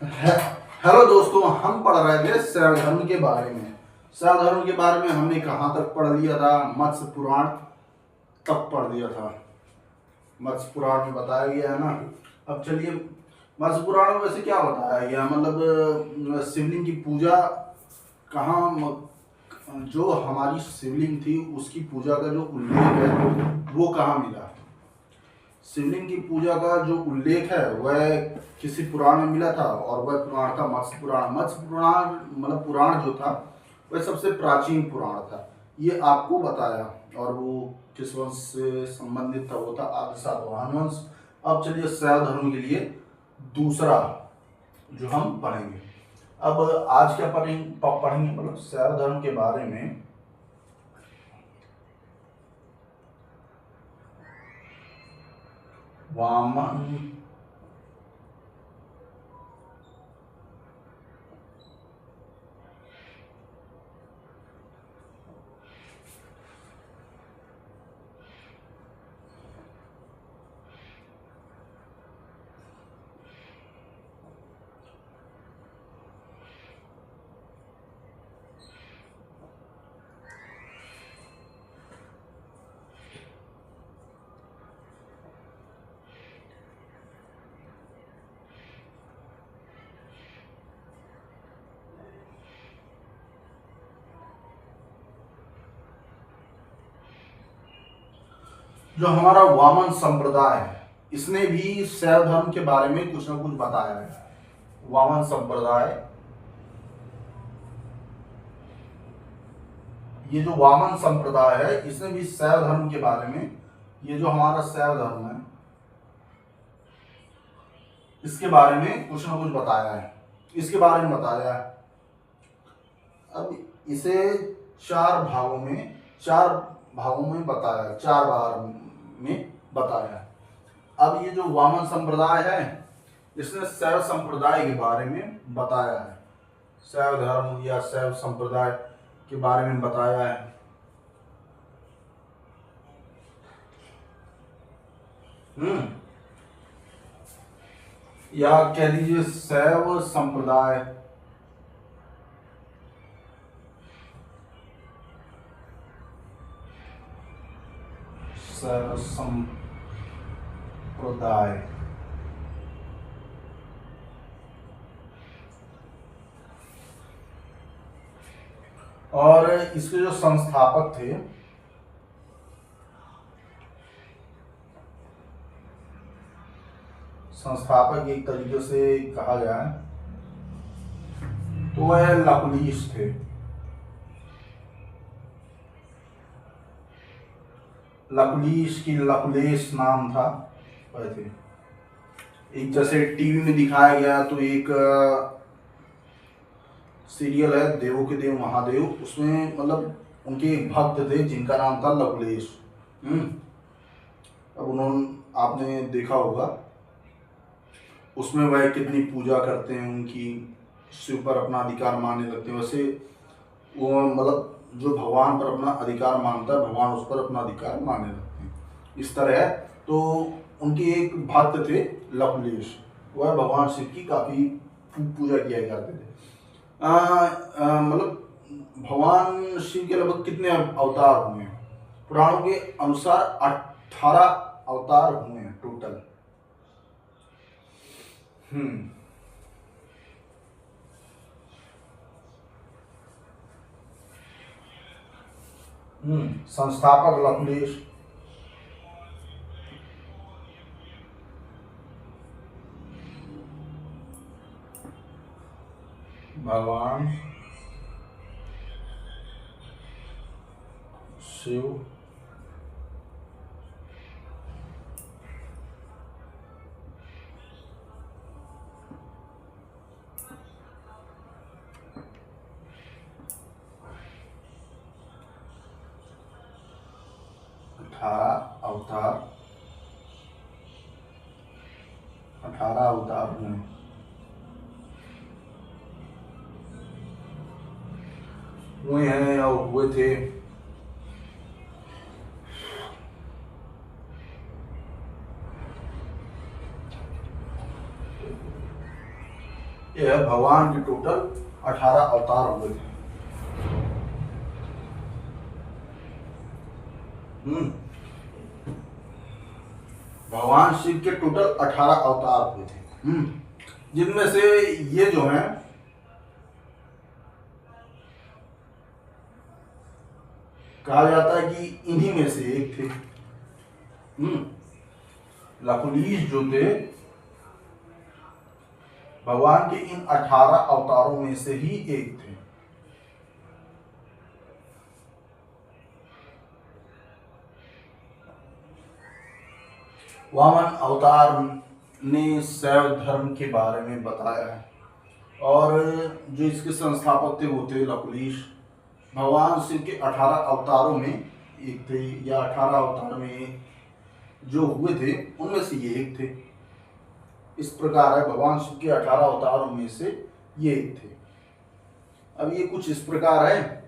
Hello दोस्तों, हम पढ़ रहे थे शैव धर्म के बारे में। शैव धर्म के बारे में हमने कहाँ तक पढ़ लिया था? मत्स्य पुराण तक पढ़ लिया था। मत्स्य पुराण में बताया गया है ना। अब चलिए, मत्स्य पुराण में वैसे क्या बताया गया, मतलब शिवलिंग की पूजा कहाँ, जो हमारी शिवलिंग थी उसकी पूजा का जो उल्लेख है वो कहाँ मिला? शिवलिंग की पूजा का जो उल्लेख है वह किसी पुराण में मिला था, और वह पुराण था मत्स्य पुराण। मत्स्य पुराण मतलब पुराण जो था वह सबसे प्राचीन पुराण था, ये आपको बताया। और वो किस वंश से संबंधित था? वो था आदि सातवाहन वंश। अब चलिए शैव धर्म के लिए दूसरा जो हम पढ़ेंगे। अब आज क्या पढ़ेंगे मतलब शैव धर्म के बारे में। वामन जो हमारा वामन संप्रदाय है, इसने भी शैव धर्म के बारे में कुछ ना कुछ बताया है। वामन संप्रदाय, ये जो वामन संप्रदाय है इसने भी शैव धर्म के बारे में, ये जो हमारा शैव धर्म है इसके बारे में कुछ ना कुछ बताया है। इसके बारे में बताया है। अब इसे चार भागों में बताया, चार भाग में बताया। अब ये जो वामन संप्रदाय है इसने शैव संप्रदाय के बारे में बताया है। शैव धर्म या शैव संप्रदाय के बारे में बताया है। या कह लीजिए शैव संप्रदाय, शैव संप्रदाय और इसके जो संस्थापक थे, संस्थापक एक तरीके से कहा जाए तो वह लकुलिश थे। लकुलिश की लकुलेश नाम था वैसे। एक जैसे टीवी में दिखाया गया तो एक सीरियल है देवों के देव महादेव, उसमें मतलब उनके एक भक्त थे जिनका नाम था लकुलेश। अब उन्होंने, आपने देखा होगा उसमें वह कितनी पूजा करते हैं, उनकी शिव पर अपना अधिकार मानने लगते हैं। वैसे वो मतलब जो भगवान पर अपना अधिकार मानता है भगवान उस पर अपना अधिकार मानने लगते हैं, इस तरह है। तो उनके एक भक्त थे लकुलेश, वह भगवान शिव की काफ़ी पूजा किया करते थे। मतलब भगवान शिव के लगभग कितने अवतार हुए हैं? पुराणों के अनुसार 18 अवतार हुए हैं टोटल। संस्थापक लकुलेश, भगवान शिव, अवतार 18 अवतार हुए हैं और हुए थे। ये है भगवान के टोटल 18 अवतार हुए थे। भगवान शिव के टोटल 18 अवतार हुए थे, जिनमें से ये जो हैं कहा जाता है कि इन्हीं में से एक थे। लकुलीश जो थे भगवान के इन 18 अवतारों में से ही एक थे। वामन अवतार ने शैव धर्म के बारे में बताया है, और जो इसके संस्थापक थे वो थे लकुलीश। भगवान शिव के 18 अवतारों में एक थे, या 18 अवतार में जो हुए थे उनमें से ये एक थे। इस प्रकार है, भगवान शिव के 18 अवतारों में से ये एक थे। अब ये कुछ इस प्रकार है।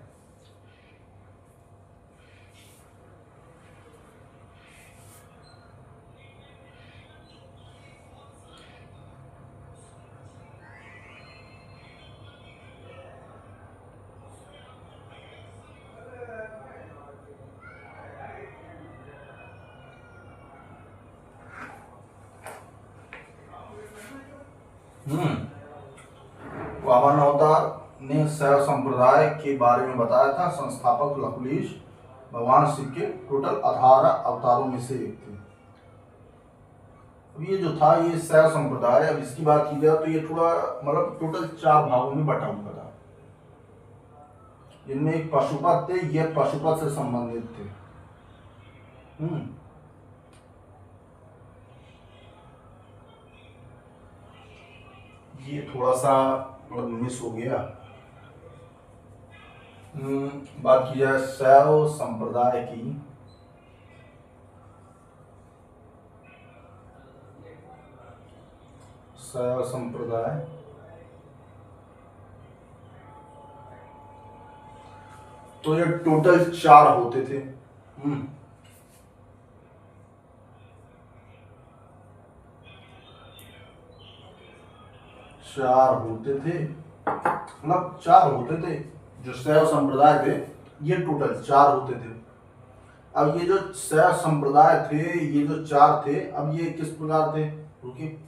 वामन अवतार ने शैव संप्रदाय के बारे में बताया था। संस्थापक लकुलीश भगवान शिव के टोटल 18 अवतारों में से एक थे। अब ये जो था ये शैव संप्रदाय, अब इसकी बात की जाए तो ये थोड़ा मतलब टोटल 4 भागों में बटा हुआ था। जिनमें एक पशुपत थे, ये पशुपत से संबंधित थे। ये थोड़ा सा मतलब मिस हो गया। बात की जाए शैव संप्रदाय की, शैव संप्रदाय तो ये टोटल 4 होते थे। चार होते थे, मतलब 4 होते थे जो शैव संप्रदाय थे, ये टोटल 4 होते थे। अब ये जो शैव संप्रदाय थे, ये जो 4 थे, अब ये किस प्रकार थे? रुकिए,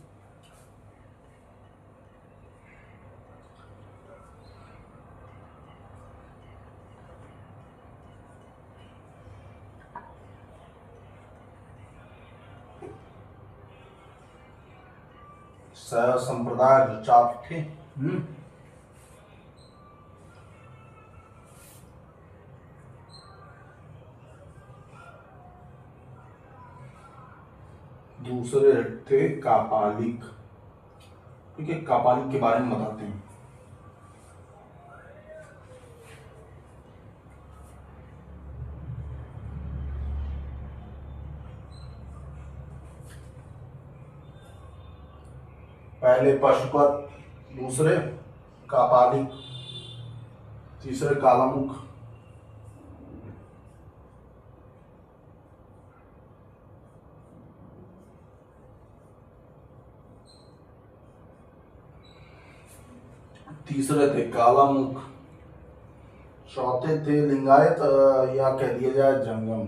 शैव संप्रदाय जो 4 थे, दूसरे थे कापालिक। ठीक है, कापालिक के बारे में बताते हैं। पहले पशुपत, दूसरे कापालिक, तीसरे कालामुख, तीसरे थे कालामुख, चौथे थे लिंगायत, या कह दिया जाए जंगम।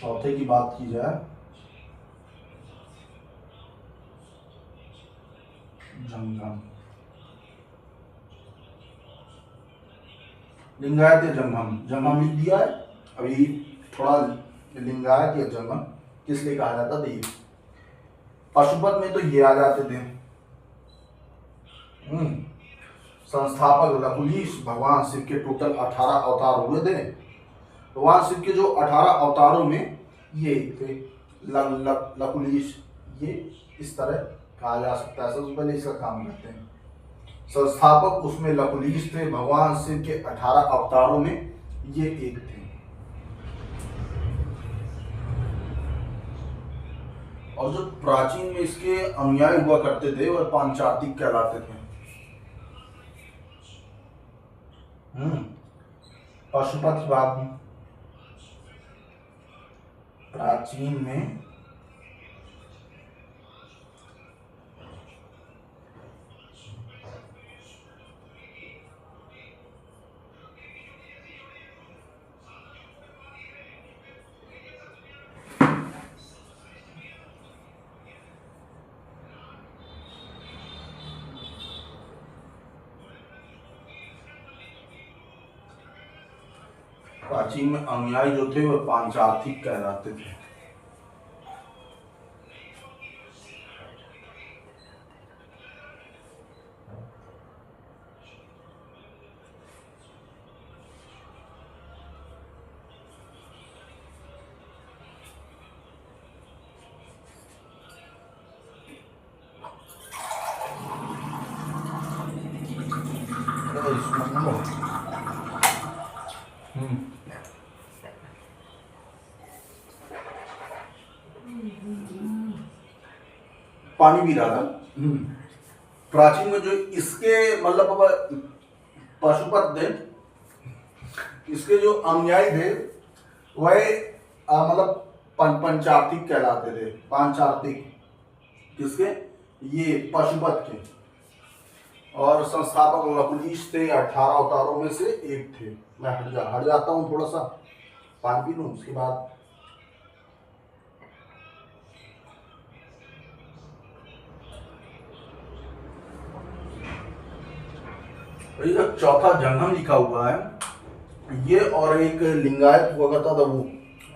चौथे की बात की जाए जंगम, लिंगायत या जंगम। जंगम लिख दिया है, अभी थोड़ा लिंगायत या जंगम किस लिए कहा जाता था। पशुपत में तो ये आ जाते थे। संस्थापक लकुलीश, भगवान शिव के टोटल 18 अवतार हुए थे। भगवान शिव के जो 18 अवतारों में ये थे लकुलीश, ये इस तरह कहा जा सकता है। सबसे पहले इसका काम करते हैं। संस्थापक उसमें लकुलीश थे। भगवान शिव के 18 अवतारों में ये एक थे। और जो प्राचीन में इसके अनुयायी हुआ करते थे वह पांचातिक कहलाते थे। पशुपत की बात प्राचीन में अनुयायी जो थे वो पांचार्थिक कहलाते थे। पानी पी रहा था। प्राचीन में जो इसके मतलब पशुपत थे, इसके जो अनुयायी थे वह मतलब पंचार्थिक कहलाते थे। पांचार्थिक किसके? ये पशुपत के। और संस्थापक लकुलिश थे, 18 अवतारों में से एक थे। मैं हट जाता हूँ, थोड़ा सा पानी पी लूँ उसके बाद। ये चौथा जंगम लिखा हुआ है ये, और एक लिंगायत हुआ करता था। वो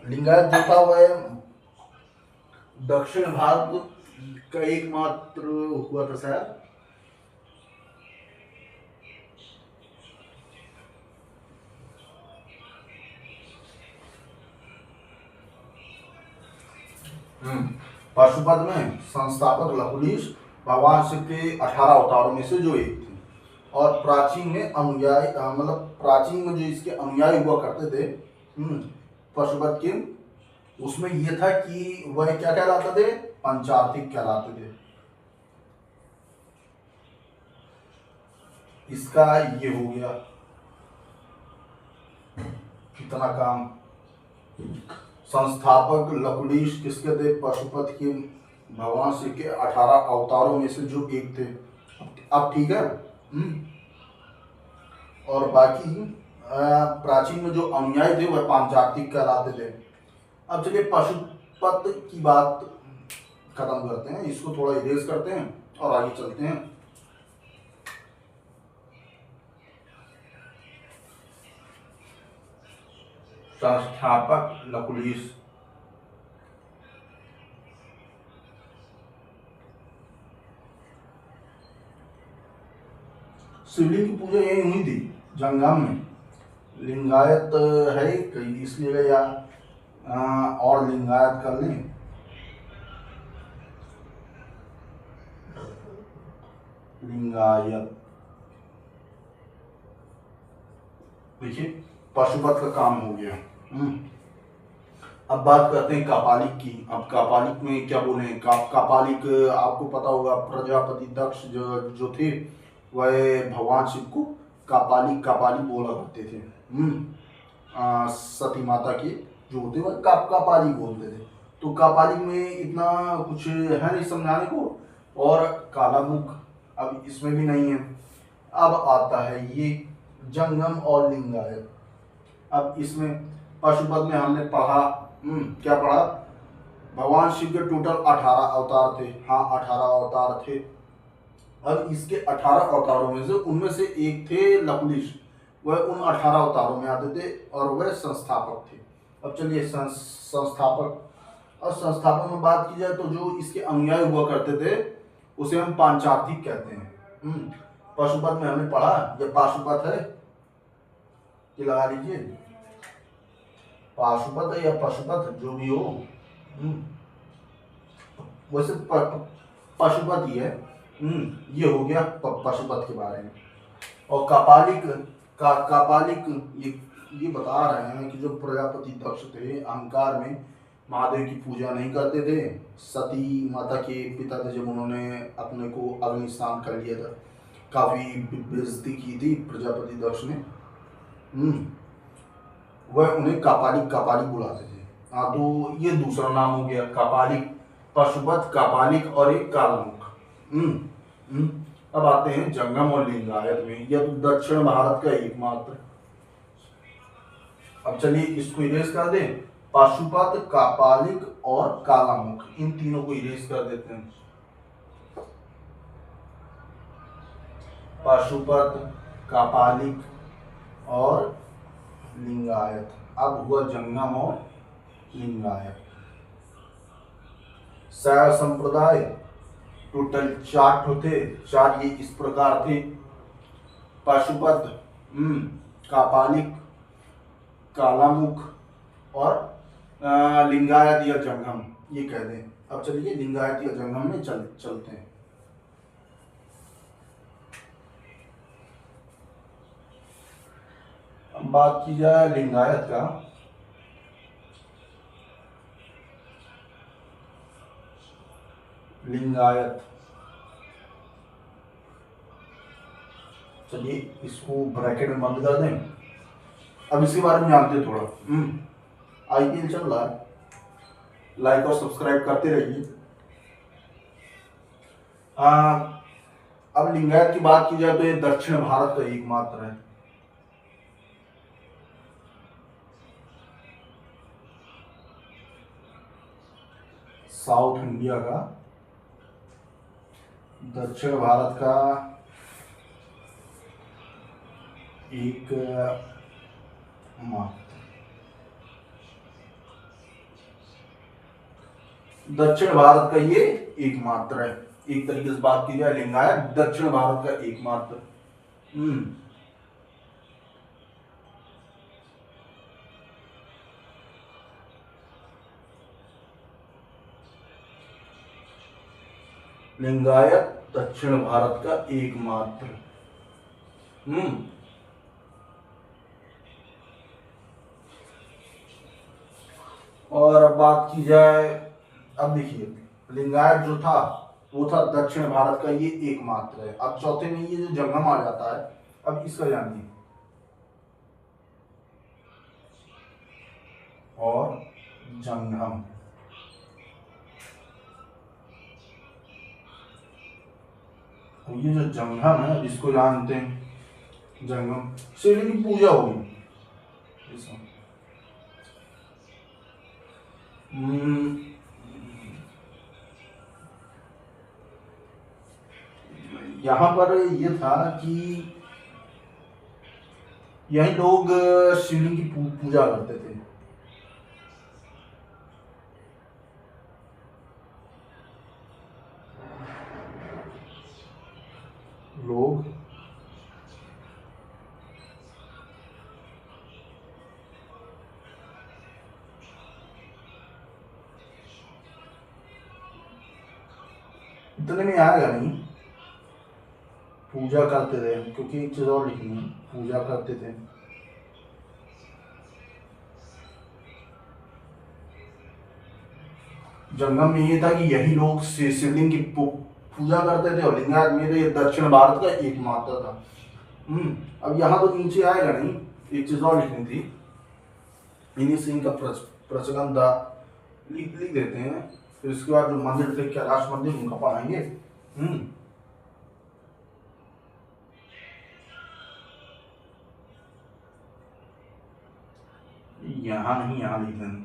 लिंगायत जो था वह दक्षिण भारत का एकमात्र हुआ था शायद। पशुपत में संस्थापक लकुलिश भगवान शिव के 18 अवतारों में से जो एक थे। और प्राचीन में अनुयायी मतलब प्राचीन में जो इसके अनुयायी हुआ करते थे पशुपत के, उसमें यह था कि वह क्या कहलाते थे? पंचार्थिक कहलाते थे। इसका ये हो गया कितना काम। संस्थापक लकुलिश किसके थे? पशुपत के भगवान शिव के 18 अवतारों में से जो एक थे। अब ठीक है। और बाकी प्राचीन में जो अनुयायी थे वह पांचार्थिक कहलाते थे। अब चलिए पशुपत की बात खत्म करते हैं, इसको थोड़ा इरेज करते हैं और आगे चलते हैं। संस्थापक लकुलिश शिवलिंग की पूजा यही हुई थी जंगम में। लिंगायत है इसलिए या और लिंगायत कर लें। लिंगायत देखिए पशुपत का काम हो गया। अब बात करते हैं कापालिक की। अब कापालिक में क्या बोले? कापालिक आपको पता होगा, प्रजापति दक्ष जो थे वह भगवान शिव को कापाली बोला करते थे। सती माता के जो होते वह कापाली बोलते थे। तो कापाली में इतना कुछ है नहीं समझाने को। और काला मुख अब इसमें भी नहीं है। अब आता है ये जंगम और लिंगायत। अब इसमें पशुपत में हमने पढ़ा क्या पढ़ा? भगवान शिव के टोटल 18 अवतार थे। हाँ 18 अवतार थे। अब इसके 18 अवतारों में से उनमें से एक थे लकुलिश, वह उन 18 अवतारों में आते थे और वह संस्थापक थे। अब चलिए संस्थापक और संस्थापक में बात की जाए तो जो इसके अनुयायी हुआ करते थे उसे हम पांचार्थिक कहते हैं। पशुपत में हमने पढ़ा, यह पाशुपत है कि लगा लीजिए, पाशुपत है या पशुपत जो भी हो, वैसे पशुपत ही है। ये हो गया पशुपत के बारे में। और कापालिक ये बता रहे हैं कि जो प्रजापति दक्ष थे अहंकार में महादेव की पूजा नहीं करते थे। सती माता के पिता थे, जब उन्होंने अपने को अग्नि स्नान कर लिया था, काफी बेइज्जती की थी प्रजापति दक्ष ने। वह उन्हें कापालिक बुलाते थे। हाँ, तो ये दूसरा नाम हो गया कापालिक, पशुपत, कापालिक और एक कालमुख। हम्म हम्म। अब आते हैं जंगम और लिंगायत में। यह तो दक्षिण भारत का एकमात्र। अब चलिए इसको इरेज कर दें। पाशुपत, कापालिक और कालामुख, इन तीनों को इरेज कर देते हैं। पाशुपत, कापालिक और लिंगायत। अब हुआ जंगम और लिंगायत। शैव संप्रदाय टोटल 4 होते, 4 ये इस प्रकार थे। पाशुपत, कापालिक, कालामुख और लिंगायत या जंगम, ये कह दें। अब चलिए लिंगायत या जंगम में चलते हैं। अब बात की जाए लिंगायत का। लिंगायत, चलिए इसको ब्रैकेट में बंद कर दें। अब इसके बारे में जानते हैं थोड़ा। आईपीएल चल रहा है, लाइक और सब्सक्राइब करते रहिए। अब लिंगायत की बात की जाए तो ये दक्षिण भारत का एकमात्र है। साउथ इंडिया का, दक्षिण भारत का एक मात्र, दक्षिण भारत का ये एकमात्र है। एक तरीके से बात की जाए लिंगायत दक्षिण भारत का एकमात्र। लिंगायत दक्षिण भारत का एकमात्र। और अब बात की जाए, अब देखिए लिंगायत जो था वो था दक्षिण भारत का ये एकमात्र है। अब चौथे में ये जो जंगम आ जाता है, अब इसका जानिए। और जंगम, तो ये जो जंगम है इसको जानते हैं। जंगम शिवलिंग की पूजा होगी। यहाँ पर ये था कि यही लोग शिवलिंग की पूजा करते थे। लोग इतने में आएगा नहीं, पूजा करते थे, क्योंकि एक चीज और लिखनी है, पूजा करते थे। जंगम में ये था कि यही लोग शिवलिंग की पूजा करते थे, और लिंगायत में ये दक्षिण भारत का एकमात्र था। अब यहाँ तो नीचे आएगा नहीं, एक चीज और लिखनी थी। इन्हीं से इनका प्रचलन लिख देते हैं। फिर इसके बाद जो मंदिर थे कैलाश मंदिर, उनका पढ़ाएंगे। यहाँ नहीं, यहाँ लिख देंगे।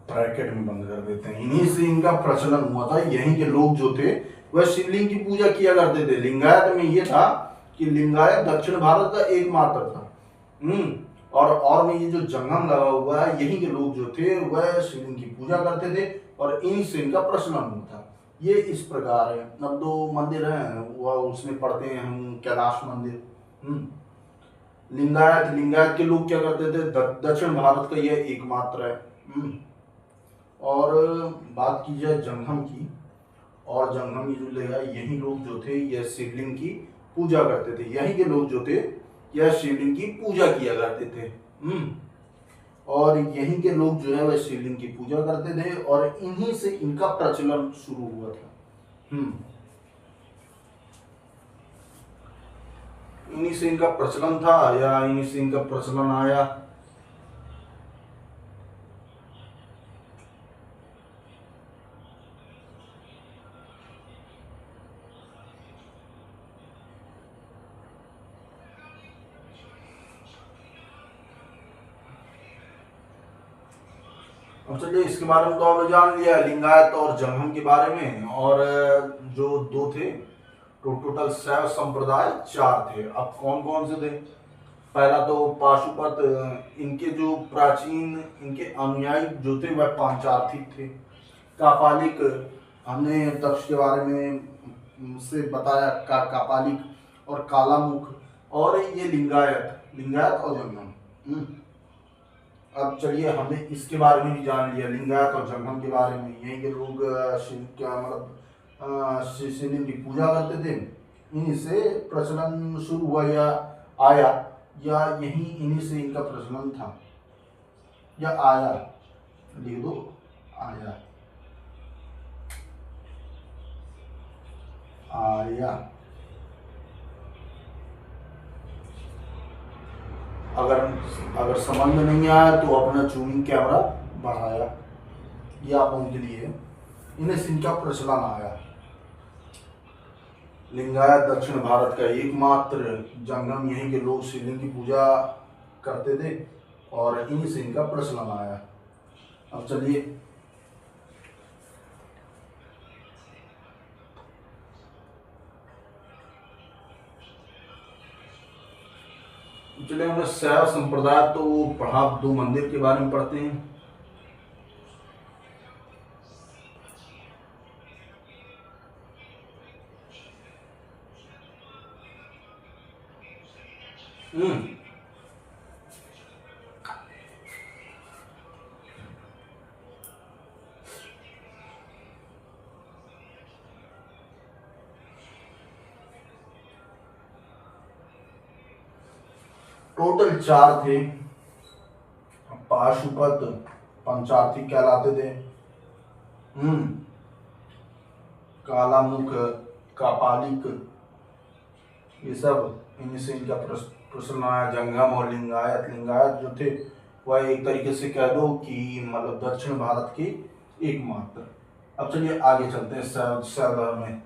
ब्रैकेट में बंद कर देते हैं। इन्हीं से इनका प्रचलन हुआ था। यहीं के लोग जो थे वह शिवलिंग की पूजा किया करते थे। लिंगायत में ये था कि लिंगायत दक्षिण भारत का एकमात्र था। और में ये जो जंगम लगा हुआ है, यहीं के लोग जो थे वह शिवलिंग की पूजा करते थे, और इन्हीं से इनका प्रचलन हुआ था। ये इस प्रकार है। अब 2 मंदिर हैं, वह उसमें पढ़ते हैं हम, कैलाश मंदिर। लिंगायत के लोग क्या करते थे, दक्षिण भारत का यह एकमात्र है। और बात की जाए जंगम की, और जंगम की जो लेगा, यही लोग जो थे यह शिवलिंग की पूजा करते थे। यहीं के लोग जो थे यह शिवलिंग की पूजा किया करते थे। और यहीं के लोग जो है वह शिवलिंग की पूजा करते थे, और इन्हीं से इनका प्रचलन शुरू हुआ था। इन्हीं से इनका प्रचलन था, या इन्हीं से इनका प्रचलन आया। अब चलिए इसके बारे में तो आपने जान लिया, लिंगायत और जंगम के बारे में। और जो दो थे, तो टोटल शैव संप्रदाय 4 थे। अब कौन कौन से थे? पहला तो पाशुपत, इनके जो प्राचीन इनके अनुयायी जो थे वह पांचार्थिक थे। कापालिक, हमने तक्ष के बारे में से बताया, कापालिक और कालामुख। और ये लिंगायत और जंगम। अब चलिए हमने इसके बारे में भी जान लिया, लिंगायत और जंगम के बारे में। यहीं के लोग शिव क्या मतलब शिवलिंग की पूजा करते थे। इन्हीं से प्रचलन शुरू हुआ या आया, या यही इन्हीं से इनका प्रचलन था, या आया, लिख दो आया, आया। अगर समझ में नहीं आया तो अपना जूमिंग कैमरा बढ़ाया, ये आप उनके लिए। इन्हें से इनका प्रचलन आया। लिंगायत दक्षिण भारत का एकमात्र, जंगम यहीं के लोग शिवलिंग की पूजा करते थे, और इन्हीं से इनका प्रचलन आया। अब चलिए हमने शैव संप्रदाय तो पढ़ा, 2 मंदिर के बारे में पढ़ते हैं। टोटल 4 थे। पाशुपत पंचार्थिक कहलाते थे। कालामुख, कापालिक, ये सब इन्हीं से इनका प्रचलन आया। जंगम और लिंगायत जो थे वह एक तरीके से कह दो कि मतलब दक्षिण भारत के एकमात्र। अब चलिए आगे चलते हैं शैव धर्म में।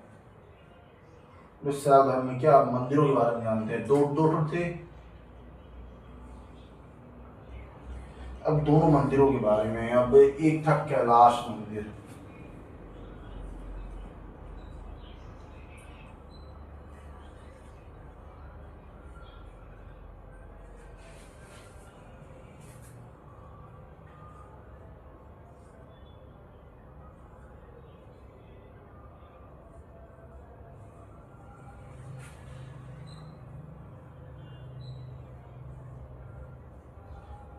शैव धर्म में क्या मंदिरों के बारे में जानते हैं? दो थे। अब दोनों मंदिरों के बारे में। अब एक था कैलाश मंदिर।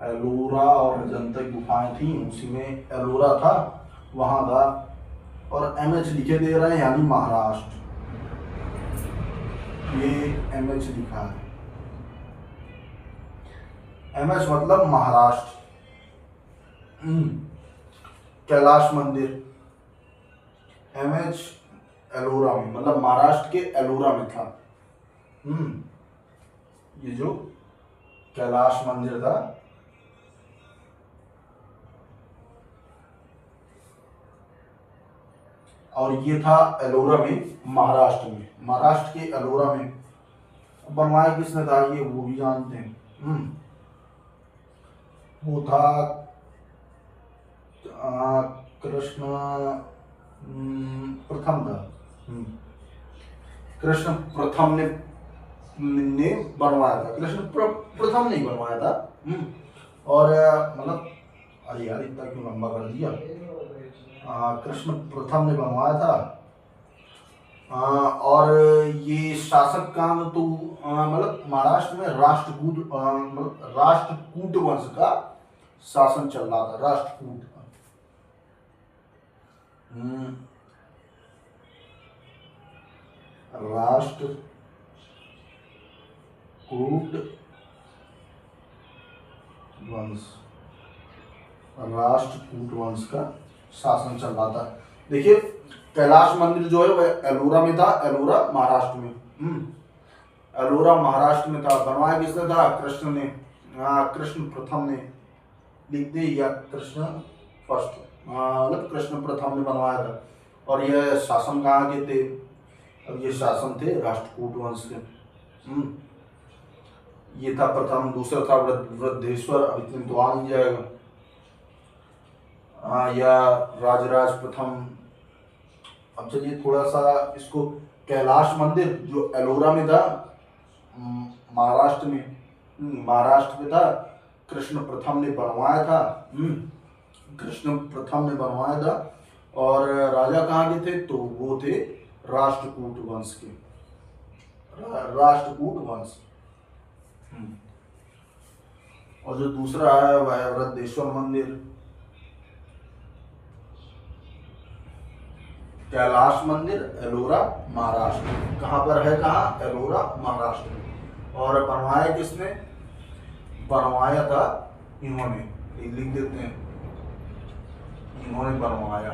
एलोरा और अजंता की गुफाएं थी, उसी में एलोरा था, वहां था। और एमएच लिखे दे रहे हैं, यानी महाराष्ट्र। ये एमएच लिखा है, एमएच मतलब महाराष्ट्र। कैलाश मंदिर एमएच एलोरा में, मतलब महाराष्ट्र के एलोरा में था। ये जो कैलाश मंदिर था, और ये था एलोरा में, महाराष्ट्र में। महाराष्ट्र के एलोरा में बनवाया किसने था ये वो भी जानते हैं। वो था कृष्ण प्रथम था। कृष्ण प्रथम ने बनवाया था। कृष्ण प्रथम नहीं बनवाया था। और मतलब अरे यार इतना क्यों लंबा कर दिया। कृष्ण प्रथम ने बनवाया था। और ये शासक काल तो मतलब महाराष्ट्र में राष्ट्रकूट वंश का शासन चल रहा था। राष्ट्रकूट राष्ट्रकूट वंश का शासन चल रहा था। देखिए कैलाश मंदिर जो है वह एलोरा में था, एलोरा महाराष्ट्र में। एलोरा महाराष्ट्र में था। बनवाया किसने था? कृष्ण ने, कृष्ण प्रथम ने। लिख दे या कृष्ण फर्स्ट, मतलब कृष्ण प्रथम ने बनवाया था। और यह शासन कहाँ के थे? अब ये शासन थे राष्ट्रकूट वंश के। ये था प्रथम। दूसरा था वृद्धेश्वर, अब इतने तो आ नहीं जाएगा। या राजराज प्रथम। अब चलिए थोड़ा सा इसको, कैलाश मंदिर जो एलोरा में था महाराष्ट्र में, महाराष्ट्र में था, कृष्ण प्रथम ने बनवाया था। कृष्ण प्रथम ने बनवाया था। और राजा कहाँ के थे? तो वो थे राष्ट्रकूट वंश के, राष्ट्रकूट वंश। और जो दूसरा है वह है वृद्धेश्वर मंदिर। कैलाश मंदिर एलोरा महाराष्ट्र। कहाँ पर है? कहाँ? एलोरा महाराष्ट्र में। और बनवाया किसने? बनवाया था इन्होंने, लिख देते हैं, इन्होंने बनवाया।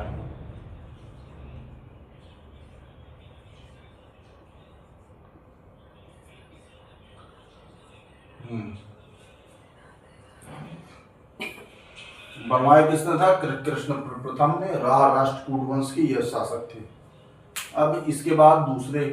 बनवाया किसने था? कृष्ण प्रथम ने। राष्ट्रकूट वंश के यह शासक थे। अब इसके बाद दूसरे